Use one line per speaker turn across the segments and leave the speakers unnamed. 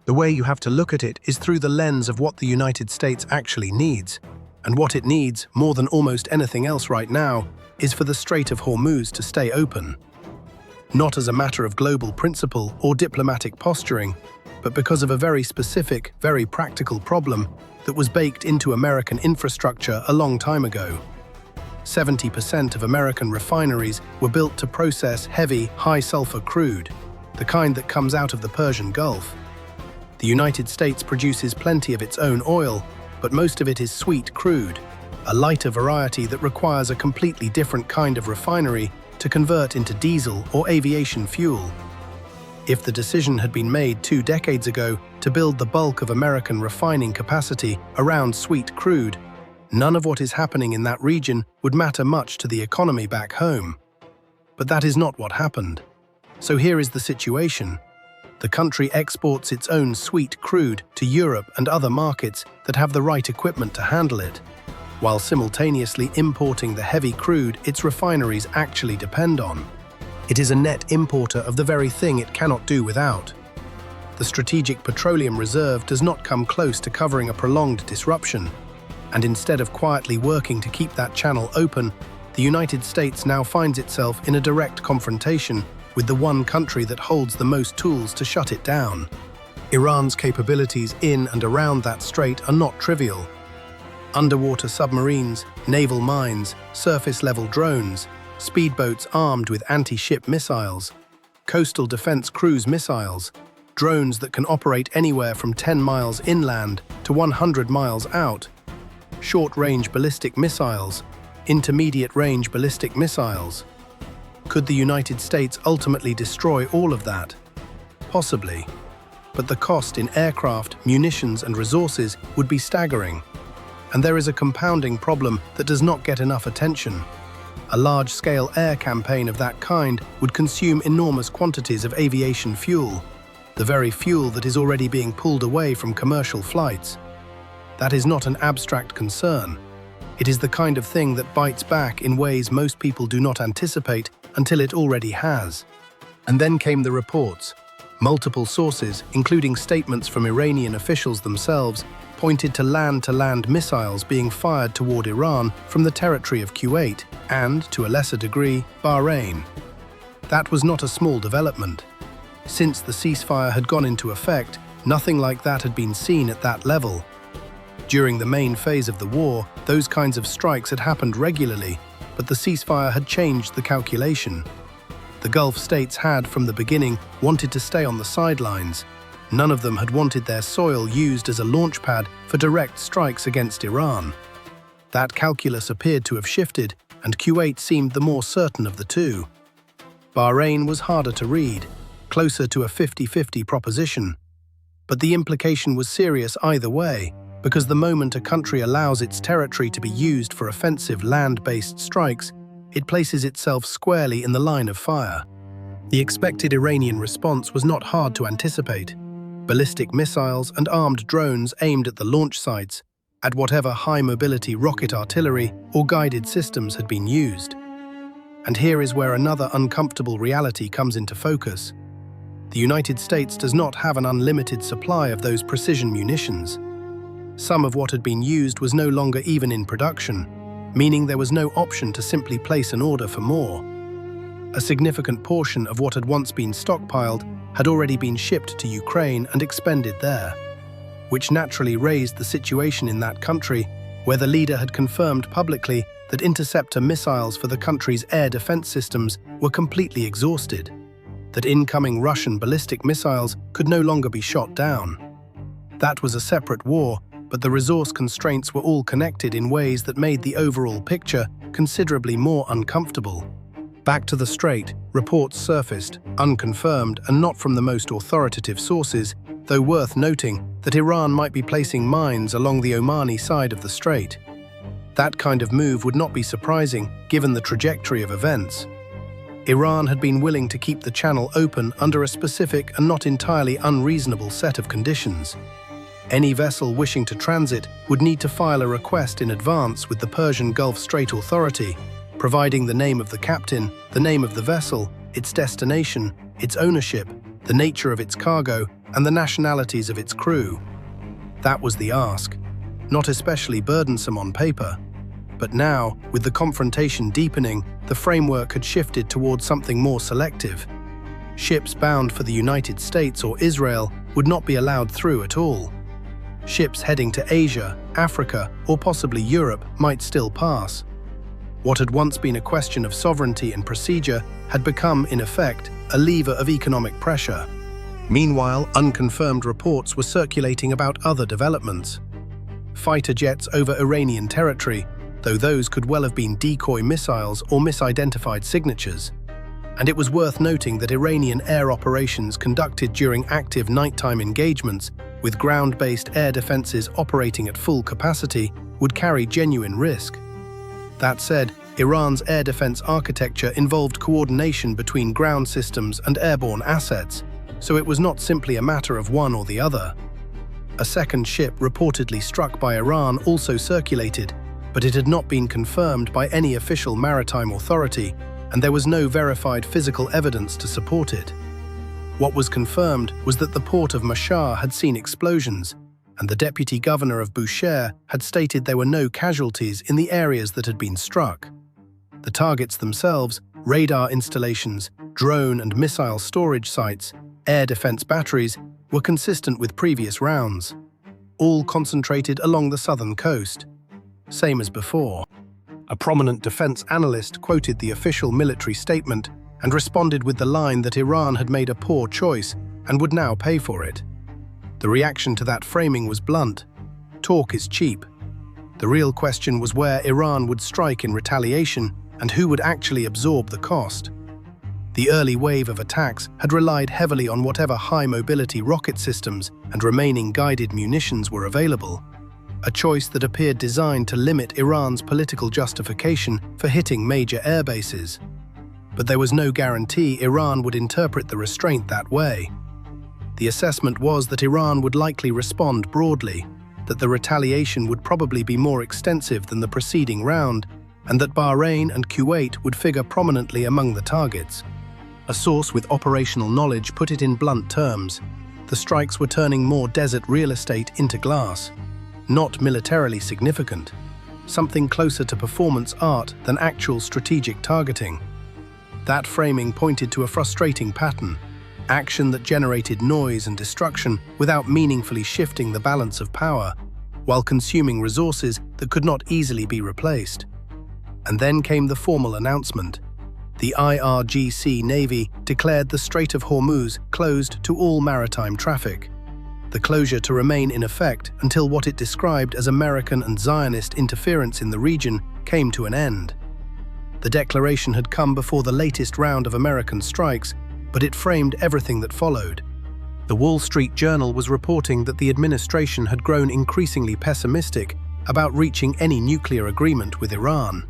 The way you have to look at it is through the lens of what the United States actually needs. And what it needs, more than almost anything else right now, is for the Strait of Hormuz to stay open. Not as a matter of global principle or diplomatic posturing, but because of a very specific, very practical problem that was baked into American infrastructure a long time ago. 70% of American refineries were built to process heavy, high-sulfur crude, the kind that comes out of the Persian Gulf. The United States produces plenty of its own oil, but most of it is sweet crude, a lighter variety that requires a completely different kind of refinery to convert into diesel or aviation fuel. If the decision had been made 2 decades ago to build the bulk of American refining capacity around sweet crude, none of what is happening in that region would matter much to the economy back home. But that is not what happened. So here is the situation. The country exports its own sweet crude to Europe and other markets that have the right equipment to handle it, while simultaneously importing the heavy crude its refineries actually depend on. It is a net importer of the very thing it cannot do without. The strategic petroleum reserve does not come close to covering a prolonged disruption, and instead of quietly working to keep that channel open, the United States now finds itself in a direct confrontation with the one country that holds the most tools to shut it down. Iran's capabilities in and around that strait are not trivial. Underwater submarines, naval mines, surface-level drones, speedboats armed with anti-ship missiles, coastal defense cruise missiles, drones that can operate anywhere from 10 miles inland to 100 miles out, short-range ballistic missiles, intermediate-range ballistic missiles. Could the United States ultimately destroy all of that? Possibly. But the cost in aircraft, munitions, and resources would be staggering. And there is a compounding problem that does not get enough attention. A large-scale air campaign of that kind would consume enormous quantities of aviation fuel, the very fuel that is already being pulled away from commercial flights. That is not an abstract concern. It is the kind of thing that bites back in ways most people do not anticipate until it already has. And then came the reports. Multiple sources, including statements from Iranian officials themselves, pointed to land-to-land missiles being fired toward Iran from the territory of Kuwait and, to a lesser degree, Bahrain. That was not a small development. Since the ceasefire had gone into effect, nothing like that had been seen at that level. During the main phase of the war, those kinds of strikes had happened regularly, but the ceasefire had changed the calculation. The Gulf states had, from the beginning, wanted to stay on the sidelines. None of them had wanted their soil used as a launchpad for direct strikes against Iran. That calculus appeared to have shifted, and Kuwait seemed the more certain of the two. Bahrain was harder to read, closer to a 50-50 proposition. But the implication was serious either way, because the moment a country allows its territory to be used for offensive land-based strikes, it places itself squarely in the line of fire. The expected Iranian response was not hard to anticipate. Ballistic missiles and armed drones aimed at the launch sites, at whatever high-mobility rocket artillery or guided systems had been used. And here is where another uncomfortable reality comes into focus. The United States does not have an unlimited supply of those precision munitions. Some of what had been used was no longer even in production, meaning there was no option to simply place an order for more. A significant portion of what had once been stockpiled had already been shipped to Ukraine and expended there, which naturally raised the situation in that country, where the leader had confirmed publicly that interceptor missiles for the country's air defense systems were completely exhausted, that incoming Russian ballistic missiles could no longer be shot down. That was a separate war, but the resource constraints were all connected in ways that made the overall picture considerably more uncomfortable. Back to the Strait, reports surfaced, unconfirmed and not from the most authoritative sources, though worth noting that Iran might be placing mines along the Omani side of the strait. That kind of move would not be surprising, given the trajectory of events. Iran had been willing to keep the channel open under a specific and not entirely unreasonable set of conditions. Any vessel wishing to transit would need to file a request in advance with the Persian Gulf Strait Authority, providing the name of the captain, the name of the vessel, its destination, its ownership, the nature of its cargo, and the nationalities of its crew. That was the ask, not especially burdensome on paper. But now, with the confrontation deepening, the framework had shifted towards something more selective. Ships bound for the United States or Israel would not be allowed through at all. Ships heading to Asia, Africa, or possibly Europe might still pass. What had once been a question of sovereignty and procedure had become, in effect, a lever of economic pressure. Meanwhile, unconfirmed reports were circulating about other developments. Fighter jets over Iranian territory, though those could well have been decoy missiles or misidentified signatures. And it was worth noting that Iranian air operations conducted during active nighttime engagements, with ground-based air defenses operating at full capacity, would carry genuine risk. That said, Iran's air defense architecture involved coordination between ground systems and airborne assets, so it was not simply a matter of one or the other. A second ship reportedly struck by Iran also circulated, but it had not been confirmed by any official maritime authority, and there was no verified physical evidence to support it. What was confirmed was that the port of Mashhad had seen explosions, and the deputy governor of Bushehr had stated there were no casualties in the areas that had been struck. The targets themselves, radar installations, drone and missile storage sites, air defense batteries, were consistent with previous rounds, all concentrated along the southern coast. Same as before. A prominent defense analyst quoted the official military statement and responded with the line that Iran had made a poor choice and would now pay for it. The reaction to that framing was blunt. Talk is cheap. The real question was where Iran would strike in retaliation and who would actually absorb the cost. The early wave of attacks had relied heavily on whatever high-mobility rocket systems and remaining guided munitions were available, a choice that appeared designed to limit Iran's political justification for hitting major air bases. But there was no guarantee Iran would interpret the restraint that way. The assessment was that Iran would likely respond broadly, that the retaliation would probably be more extensive than the preceding round, and that Bahrain and Kuwait would figure prominently among the targets. A source with operational knowledge put it in blunt terms. The strikes were turning more desert real estate into glass. Not militarily significant, something closer to performance art than actual strategic targeting. That framing pointed to a frustrating pattern, action that generated noise and destruction without meaningfully shifting the balance of power, while consuming resources that could not easily be replaced. And then came the formal announcement. The IRGC Navy declared the Strait of Hormuz closed to all maritime traffic. The closure to remain in effect until what it described as American and Zionist interference in the region came to an end. The declaration had come before the latest round of American strikes, but it framed everything that followed. The Wall Street Journal was reporting that the administration had grown increasingly pessimistic about reaching any nuclear agreement with Iran.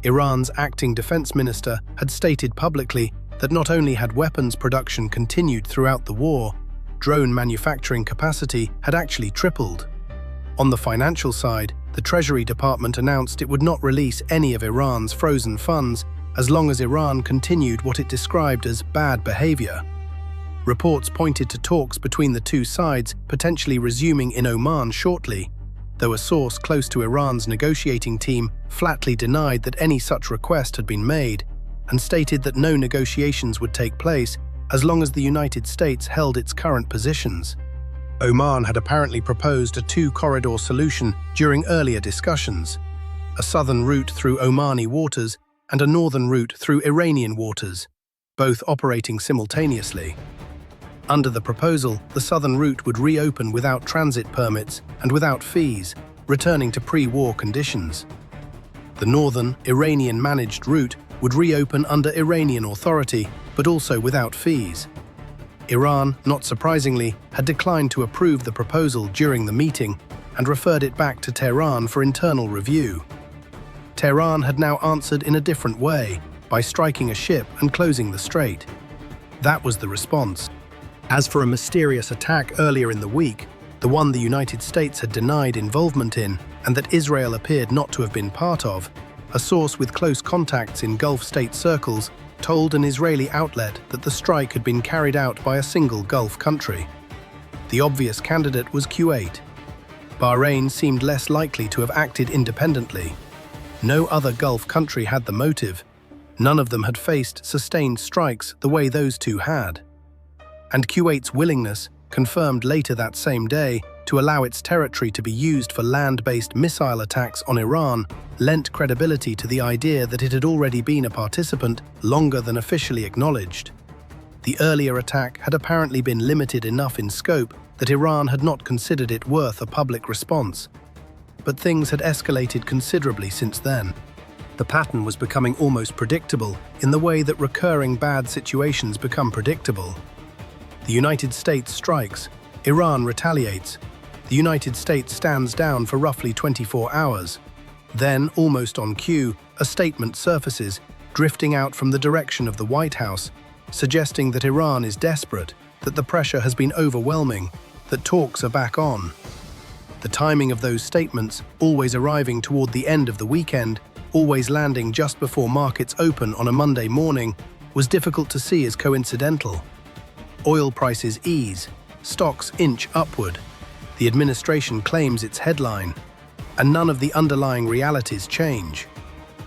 Iran's acting defense minister had stated publicly that not only had weapons production continued throughout the war, drone manufacturing capacity had actually tripled. On the financial side, the Treasury Department announced it would not release any of Iran's frozen funds as long as Iran continued what it described as bad behavior. Reports pointed to talks between the two sides potentially resuming in Oman shortly, though a source close to Iran's negotiating team flatly denied that any such request had been made and stated that no negotiations would take place as long as the United States held its current positions. Oman had apparently proposed a two-corridor solution during earlier discussions, a southern route through Omani waters and a northern route through Iranian waters, both operating simultaneously. Under the proposal, the southern route would reopen without transit permits and without fees, returning to pre-war conditions. The northern, Iranian-managed route would reopen under Iranian authority, but also without fees. Iran, not surprisingly, had declined to approve the proposal during the meeting and referred it back to Tehran for internal review. Tehran had now answered in a different way, by striking a ship and closing the strait. That was the response. As for a mysterious attack earlier in the week, the one the United States had denied involvement in and that Israel appeared not to have been part of, a source with close contacts in Gulf state circles told an Israeli outlet that the strike had been carried out by a single Gulf country. The obvious candidate was Kuwait. Bahrain seemed less likely to have acted independently. No other Gulf country had the motive. None of them had faced sustained strikes the way those two had. And Kuwait's willingness, confirmed later that same day, to allow its territory to be used for land-based missile attacks on Iran lent credibility to the idea that it had already been a participant longer than officially acknowledged. The earlier attack had apparently been limited enough in scope that Iran had not considered it worth a public response. But things had escalated considerably since then. The pattern was becoming almost predictable in the way that recurring bad situations become predictable. The United States strikes, Iran retaliates. The United States stands down for roughly 24 hours. Then, almost on cue, a statement surfaces, drifting out from the direction of the White House, suggesting that Iran is desperate, that the pressure has been overwhelming, that talks are back on. The timing of those statements, always arriving toward the end of the weekend, always landing just before markets open on a Monday morning, was difficult to see as coincidental. Oil prices ease, stocks inch upward. The administration claims its headline, and none of the underlying realities change.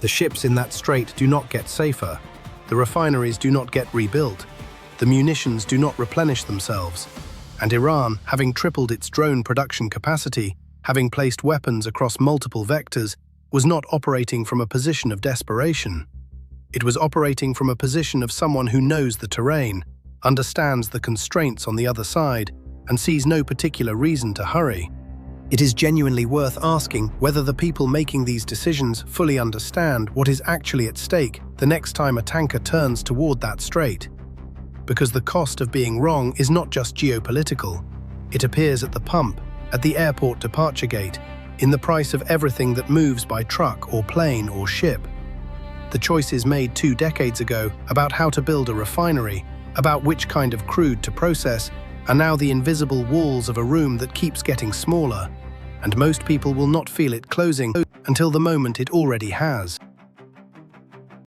The ships in that strait do not get safer. The refineries do not get rebuilt. The munitions do not replenish themselves. And Iran, having tripled its drone production capacity, having placed weapons across multiple vectors, was not operating from a position of desperation. It was operating from a position of someone who knows the terrain, understands the constraints on the other side, and sees no particular reason to hurry. It is genuinely worth asking whether the people making these decisions fully understand what is actually at stake the next time a tanker turns toward that strait. Because the cost of being wrong is not just geopolitical. It appears at the pump, at the airport departure gate, in the price of everything that moves by truck or plane or ship. The choices made 2 decades ago about how to build a refinery, about which kind of crude to process, are now the invisible walls of a room that keeps getting smaller, and most people will not feel it closing until the moment it already has.